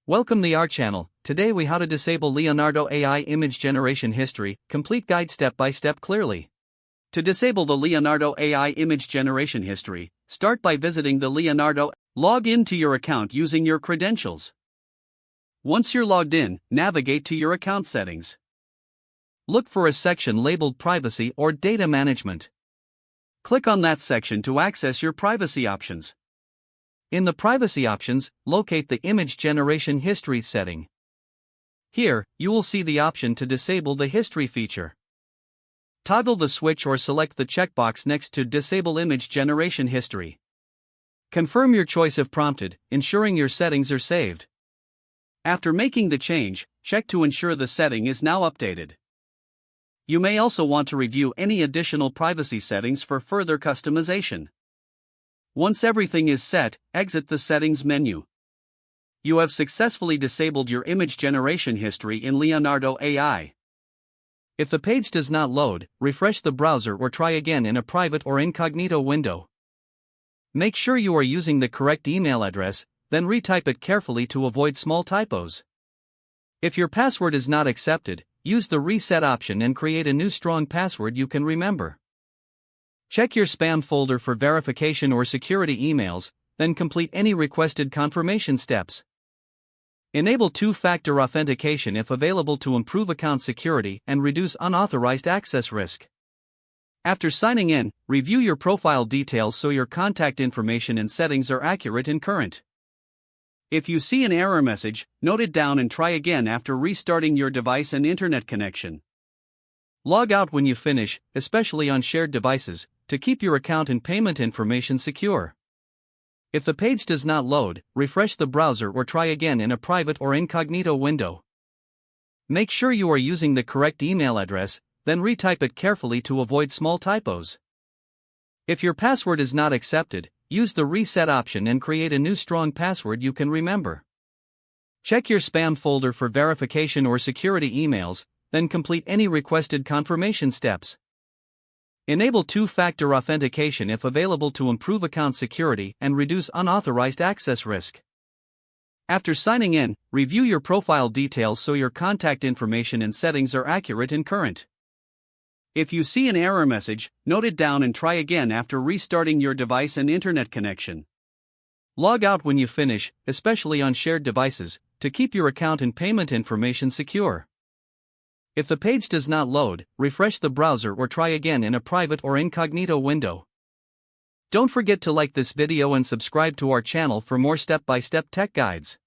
Welcome to our channel. Today we how to disable Leonardo AI image generation history, complete guide step by step clearly. To disable the Leonardo AI image generation history, start by visiting the Leonardo. Log in to your account using your credentials. Once you're logged in, navigate to your account settings. Look for a section labeled Privacy or Data Management. Click on that section to access your privacy options. In the privacy options, locate the image generation history setting. Here, you will see the option to disable the history feature. Toggle the switch or select the checkbox next to Disable Image Generation History. Confirm your choice if prompted, ensuring your settings are saved. After making the change, check to ensure the setting is now updated. You may also want to review any additional privacy settings for further customization. Once everything is set, exit the Settings menu. You have successfully disabled your image generation history in Leonardo AI. If the page does not load, refresh the browser or try again in a private or incognito window. Make sure you are using the correct email address, then retype it carefully to avoid small typos. If your password is not accepted, use the reset option and create a new strong password you can remember. Check your spam folder for verification or security emails, then complete any requested confirmation steps. Enable two-factor authentication if available to improve account security and reduce unauthorized access risk. After signing in, review your profile details so your contact information and settings are accurate and current. If you see an error message, note it down and try again after restarting your device and internet connection. Log out when you finish, especially on shared devices, to keep your account and payment information secure. If the page does not load, refresh the browser or try again in a private or incognito window. Make sure you are using the correct email address, then retype it carefully to avoid small typos. If your password is not accepted, use the reset option and create a new strong password you can remember. Check your spam folder for verification or security emails, then complete any requested confirmation steps. Enable two-factor authentication if available to improve account security and reduce unauthorized access risk. After signing in, review your profile details so your contact information and settings are accurate and current. If you see an error message, note it down and try again after restarting your device and internet connection. Log out when you finish, especially on shared devices, to keep your account and payment information secure. If the page does not load, refresh the browser or try again in a private or incognito window. Don't forget to like this video and subscribe to our channel for more step-by-step tech guides.